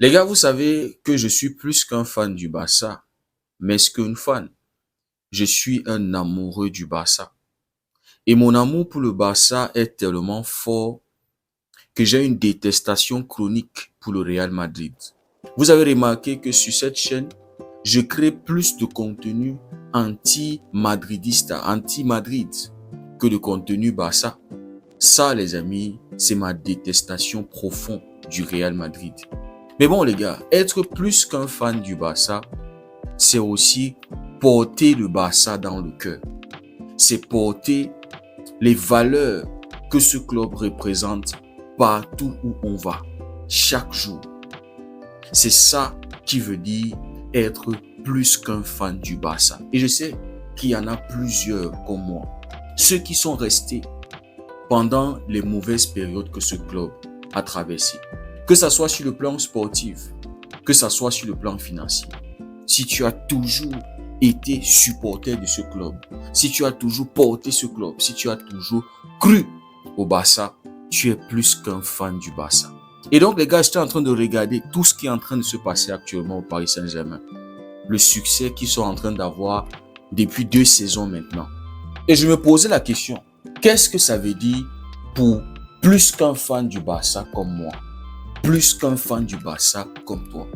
Les gars, vous savez que je suis plus qu'un fan du Barça, mais ce qu'un fan. Je suis un amoureux du Barça. Et mon amour pour le Barça est tellement fort que j'ai une détestation chronique pour le Real Madrid. Vous avez remarqué que sur cette chaîne, je crée plus de contenu anti-madridista, anti-Madrid, que de contenu Barça. Ça, les amis, c'est ma détestation profonde du Real Madrid. Mais bon, les gars, être plus qu'un fan du Barça, c'est aussi porter le Barça dans le cœur. C'est porter les valeurs que ce club représente partout où on va, chaque jour. C'est ça qui veut dire être plus qu'un fan du Barça. Et je sais qu'il y en a plusieurs comme moi. Ceux qui sont restés pendant les mauvaises périodes que ce club a traversées. Que ça soit sur le plan sportif, que ça soit sur le plan financier. Si tu as toujours été supporter de ce club, si tu as toujours porté ce club, si tu as toujours cru au Barça, tu es plus qu'un fan du Barça. Et donc les gars, j'étais en train de regarder tout ce qui est en train de se passer actuellement au Paris Saint-Germain. Le succès qu'ils sont en train d'avoir depuis 2 saisons maintenant. Et je me posais la question, qu'est-ce que ça veut dire pour plus qu'un fan du Barça comme moi? Plus qu'un fan du Barça comme toi.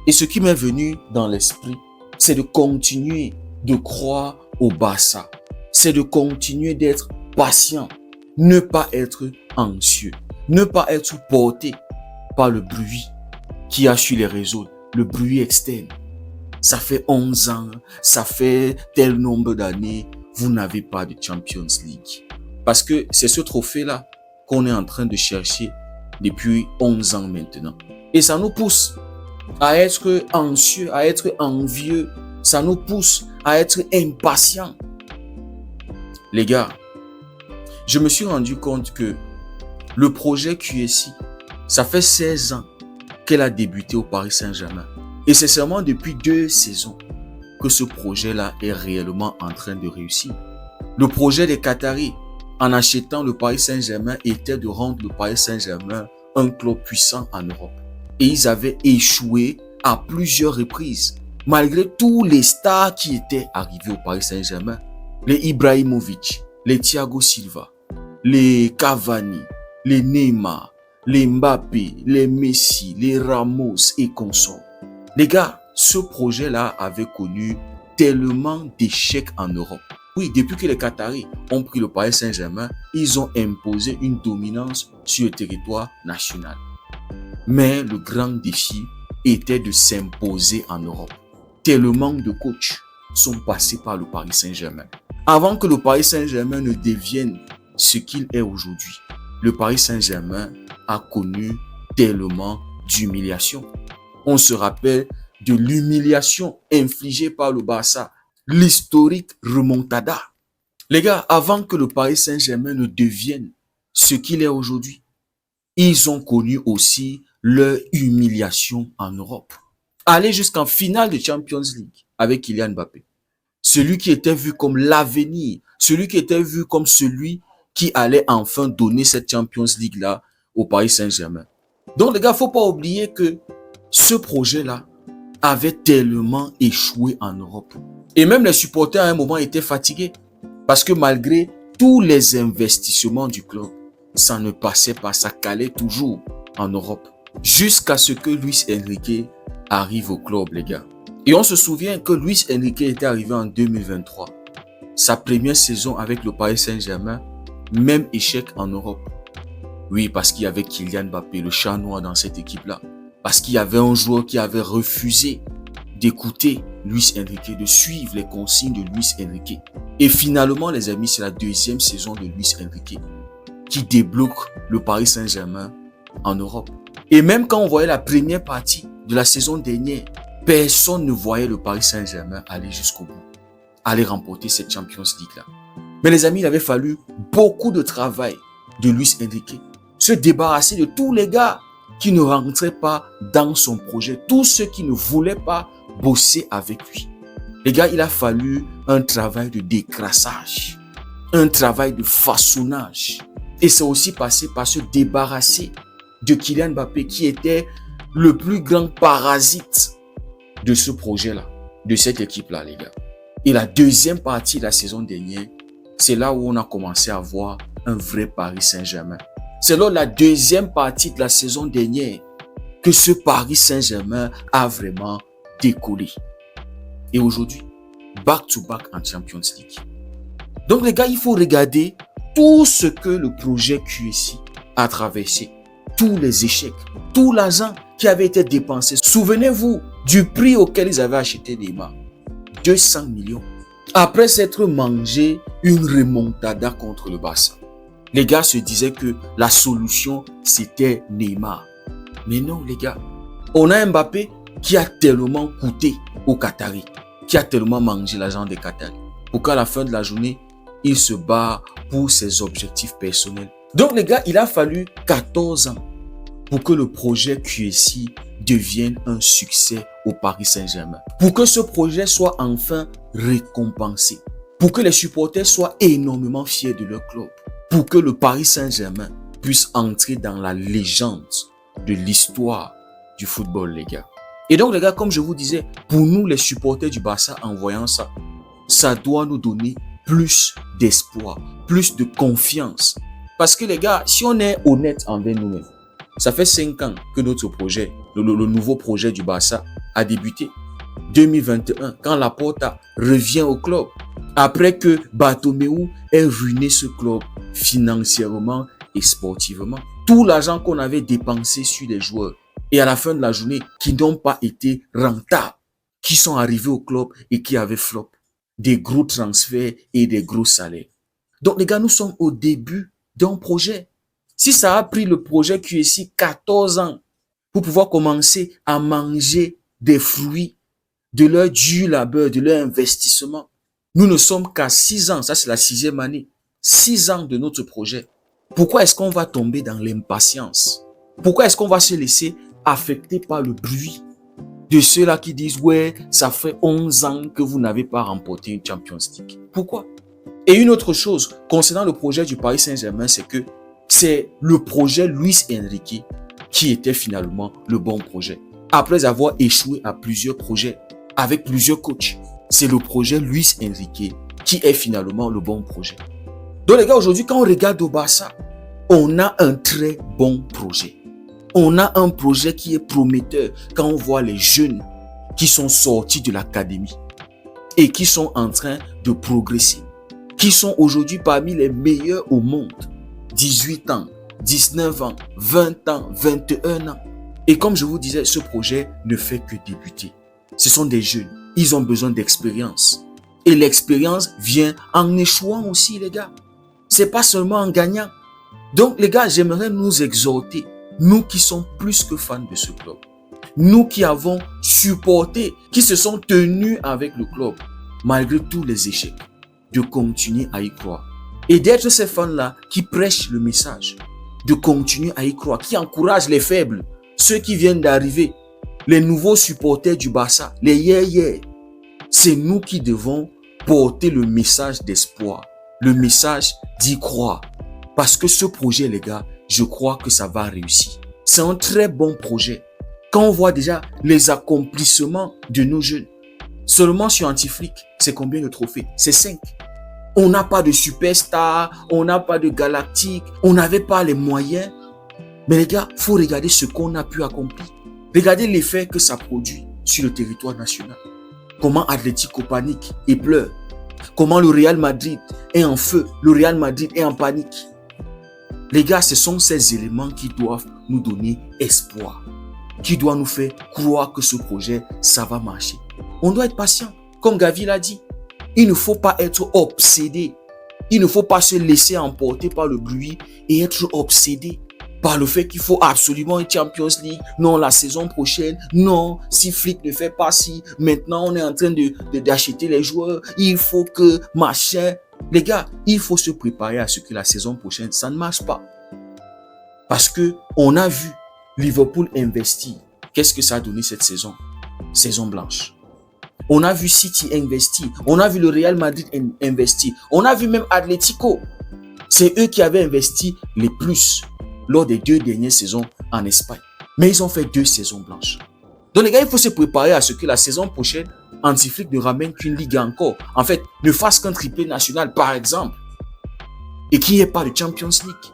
Et ce qui m'est venu dans l'esprit, c'est de continuer de croire au Barça. C'est de continuer d'être patient. Ne pas être anxieux. Ne pas être porté par le bruit qu'il y a sur les réseaux. Le bruit externe. Ça fait 11 ans, ça fait tel nombre d'années, vous n'avez pas de Champions League. Parce que c'est ce trophée-là qu'on est en train de chercher depuis 11 ans maintenant. Et ça nous pousse à être anxieux, à être envieux. Ça nous pousse à être impatients. Les gars, je me suis rendu compte que le projet QSI, ça fait 16 ans qu'elle a débuté au Paris Saint-Germain. Et c'est seulement depuis 2 saisons que ce projet-là est réellement en train de réussir. Le projet des Qataris, en achetant le Paris Saint-Germain, était de rendre le Paris Saint-Germain un club puissant en Europe. Et ils avaient échoué à plusieurs reprises. Malgré tous les stars qui étaient arrivés au Paris Saint-Germain. Les Ibrahimovic, les Thiago Silva, les Cavani, les Neymar, les Mbappé, les Messi, les Ramos et consorts. Les gars, ce projet-là avait connu tellement d'échecs en Europe. Oui, depuis que les Qataris ont pris le Paris Saint-Germain, ils ont imposé une dominance sur le territoire national. Mais le grand défi était de s'imposer en Europe. Tellement de coachs sont passés par le Paris Saint-Germain. Avant que le Paris Saint-Germain ne devienne ce qu'il est aujourd'hui, le Paris Saint-Germain a connu tellement d'humiliation. On se rappelle de l'humiliation infligée par le Barça, l'historique remontada. Les gars, avant que le Paris Saint-Germain ne devienne ce qu'il est aujourd'hui, ils ont connu aussi leur humiliation en Europe. Aller jusqu'en finale de Champions League avec Kylian Mbappé. Celui qui était vu comme l'avenir, celui qui était vu comme celui qui allait enfin donner cette Champions League-là au Paris Saint-Germain. Donc les gars, faut pas oublier que ce projet-là avait tellement échoué en Europe. Et même les supporters à un moment étaient fatigués. Parce que malgré tous les investissements du club, ça ne passait pas, ça calait toujours en Europe. Jusqu'à ce que Luis Enrique arrive au club, les gars. Et on se souvient que Luis Enrique était arrivé en 2023. Sa première saison avec le Paris Saint-Germain, même échec en Europe. Oui, parce qu'il y avait Kylian Mbappé, le chat noir dans cette équipe-là. Parce qu'il y avait un joueur qui avait refusé d'écouter Luis Enrique, de suivre les consignes de Luis Enrique. Et finalement, les amis, c'est la 2e saison de Luis Enrique qui débloque le Paris Saint-Germain en Europe. Et même quand on voyait la première partie de la saison dernière, personne ne voyait le Paris Saint-Germain aller jusqu'au bout, aller remporter cette Champions League-là. Mais les amis, il avait fallu beaucoup de travail de Luis Enrique, se débarrasser de tous les gars qui ne rentraient pas dans son projet, tous ceux qui ne voulaient pas bosser avec lui. Les gars, il a fallu un travail de décrassage, un travail de façonnage. Et c'est aussi passé par se débarrasser de Kylian Mbappé qui était le plus grand parasite de ce projet-là, de cette équipe-là, les gars. Et la deuxième partie de la saison dernière, c'est là où on a commencé à voir un vrai Paris Saint-Germain. C'est lors de la deuxième partie de la saison dernière que ce Paris Saint-Germain a vraiment décollé. Et aujourd'hui, back-to-back en Champions League. Donc les gars, il faut regarder tout ce que le projet QSI a traversé. Tous les échecs, tout l'argent qui avait été dépensé. Souvenez-vous du prix auquel ils avaient acheté Neymar. 200 millions. Après s'être mangé une remontada contre le Barça. Les gars se disaient que la solution, c'était Neymar. Mais non, les gars. On a Mbappé qui a tellement coûté aux Qataris, qui a tellement mangé l'argent des Qataris, pour qu'à la fin de la journée, il se bat pour ses objectifs personnels. Donc, les gars, il a fallu 14 ans pour que le projet QSI devienne un succès au Paris Saint-Germain. Pour que ce projet soit enfin récompensé. Pour que les supporters soient énormément fiers de leur club. Pour que le Paris Saint-Germain puisse entrer dans la légende de l'histoire du football, les gars. Et donc, les gars, comme je vous disais, pour nous, les supporters du Barça, en voyant ça, ça doit nous donner plus d'espoir, plus de confiance. Parce que, les gars, si on est honnête envers nous-mêmes, ça fait 5 ans que notre projet, le nouveau projet du Barça a débuté. 2021, quand Laporta revient au club, après que Bartomeu ait ruiné ce club financièrement et sportivement. Tout l'argent qu'on avait dépensé sur les joueurs et à la fin de la journée qui n'ont pas été rentables, qui sont arrivés au club et qui avaient flop. Des gros transferts et des gros salaires. Donc les gars, nous sommes au début d'un projet. Si ça a pris le projet QSI 14 ans pour pouvoir commencer à manger des fruits de leur dur labeur, de leur investissement, nous ne sommes qu'à 6 ans, ça c'est la 6e année, 6 ans de notre projet. Pourquoi est-ce qu'on va tomber dans l'impatience? Pourquoi est-ce qu'on va se laisser affecter par le bruit de ceux-là qui disent « Ouais, ça fait 11 ans que vous n'avez pas remporté une Champions League. » Pourquoi? Et une autre chose concernant le projet du Paris Saint-Germain, c'est que c'est le projet Luis Enrique qui était finalement le bon projet. Après avoir échoué à plusieurs projets avec plusieurs coachs, c'est le projet Luis Enrique qui est finalement le bon projet. Donc les gars, aujourd'hui, quand on regarde au Barça, on a un très bon projet. On a un projet qui est prometteur quand on voit les jeunes qui sont sortis de l'académie et qui sont en train de progresser, qui sont aujourd'hui parmi les meilleurs au monde. 18 ans, 19 ans, 20 ans, 21 ans. Et comme je vous disais, ce projet ne fait que débuter. Ce sont des jeunes. Ils ont besoin d'expérience. Et l'expérience vient en échouant aussi, les gars. C'est pas seulement en gagnant. Donc, les gars, j'aimerais nous exhorter, nous qui sommes plus que fans de ce club, nous qui avons supporté, qui se sont tenus avec le club, malgré tous les échecs, de continuer à y croire. Et d'être ces fans-là qui prêchent le message, de continuer à y croire, qui encouragent les faibles, ceux qui viennent d'arriver, les nouveaux supporters du Barça, les yeah-yeah. C'est nous qui devons porter le message d'espoir, le message d'y croire. Parce que ce projet, les gars, je crois que ça va réussir. C'est un très bon projet. Quand on voit déjà les accomplissements de nos jeunes, seulement sur Antiflick, c'est combien de trophées? C'est 5. On n'a pas de superstar, on n'a pas de galactique, on n'avait pas les moyens. Mais les gars, il faut regarder ce qu'on a pu accomplir. Regardez l'effet que ça produit sur le territoire national. Comment Atlético panique et pleure. Comment le Real Madrid est en feu, le Real Madrid est en panique. Les gars, ce sont ces éléments qui doivent nous donner espoir, qui doivent nous faire croire que ce projet, ça va marcher. On doit être patient, comme Gavi l'a dit. Il ne faut pas être obsédé. Il ne faut pas se laisser emporter par le bruit et être obsédé par le fait qu'il faut absolument une Champions League. Non, la saison prochaine. Non, si Flick ne fait pas si, maintenant on est en train d'acheter les joueurs. Il faut que machin. Les gars, il faut se préparer à ce que la saison prochaine, ça ne marche pas. Parce que on a vu Liverpool investir. Qu'est-ce que ça a donné cette saison? Saison blanche. On a vu City investir. On a vu le Real Madrid investir. On a vu même Atlético. C'est eux qui avaient investi les plus lors des 2 dernières saisons en Espagne. Mais ils ont fait 2 saisons blanches. Donc les gars, il faut se préparer à ce que la saison prochaine, Anti-Flick ne ramène qu'une ligue encore. En fait, ne fasse qu'un triplé national, par exemple. Et qu'il n'y ait pas de Champions League.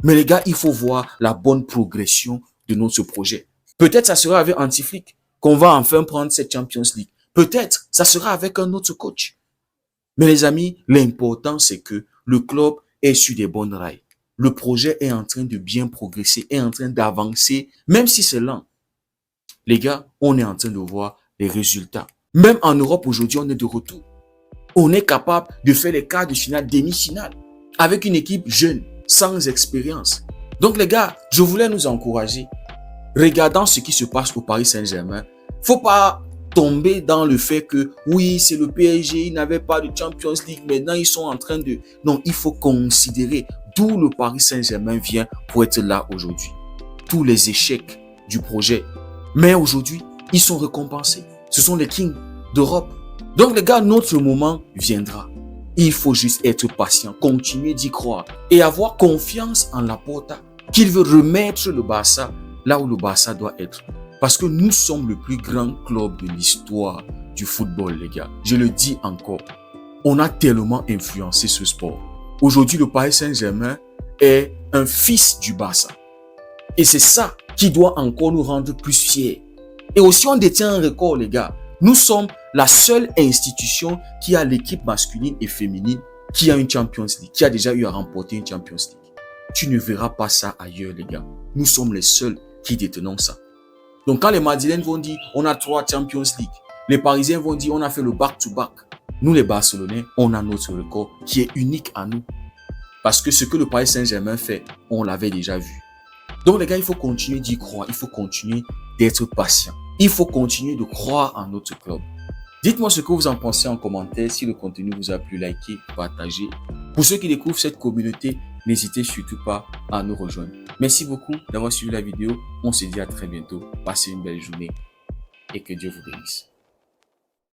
Mais les gars, il faut voir la bonne progression de notre projet. Peut-être ça sera avec Anti-Flick qu'on va enfin prendre cette Champions League. Peut-être ça sera avec un autre coach. Mais les amis, l'important c'est que le club est sur des bonnes rails. Le projet est en train de bien progresser, est en train d'avancer, même si c'est lent. Les gars, on est en train de voir les résultats. Même en Europe aujourd'hui, on est de retour. On est capable de faire les quarts de finale, demi-finale, avec une équipe jeune, sans expérience. Donc les gars, je voulais nous encourager. Regardant ce qui se passe au Paris Saint-Germain, faut pas tomber dans le fait que oui, c'est le PSG, ils n'avaient pas de Champions League, maintenant ils sont en train de... Non, il faut considérer d'où le Paris Saint-Germain vient pour être là aujourd'hui. Tous les échecs du projet. Mais aujourd'hui, ils sont récompensés. Ce sont les kings d'Europe. Donc les gars, notre moment viendra. Il faut juste être patient, continuer d'y croire et avoir confiance en Laporta, qu'il veut remettre le Barça là où le Barça doit être. Parce que nous sommes le plus grand club de l'histoire du football, les gars. Je le dis encore. On a tellement influencé ce sport. Aujourd'hui, le Paris Saint-Germain est un fils du Barça. Et c'est ça qui doit encore nous rendre plus fiers. Et aussi, on détient un record, les gars. Nous sommes la seule institution qui a l'équipe masculine et féminine qui a une Champions League, qui a déjà eu à remporter une Champions League. Tu ne verras pas ça ailleurs, les gars. Nous sommes les seuls qui détenons ça. Donc, quand les Madrilènes vont dire on a 3 Champions League, les Parisiens vont dire on a fait le back-to-back. Nous, les Barcelonais, on a notre record qui est unique à nous. Parce que ce que le Paris Saint-Germain fait, on l'avait déjà vu. Donc, les gars, il faut continuer d'y croire. Il faut continuer d'être patient. Il faut continuer de croire en notre club. Dites-moi ce que vous en pensez en commentaire. Si le contenu vous a plu, likez, partagez. Pour ceux qui découvrent cette communauté, n'hésitez surtout pas à nous rejoindre. Merci beaucoup d'avoir suivi la vidéo. On se dit à très bientôt. Passez une belle journée et que Dieu vous bénisse.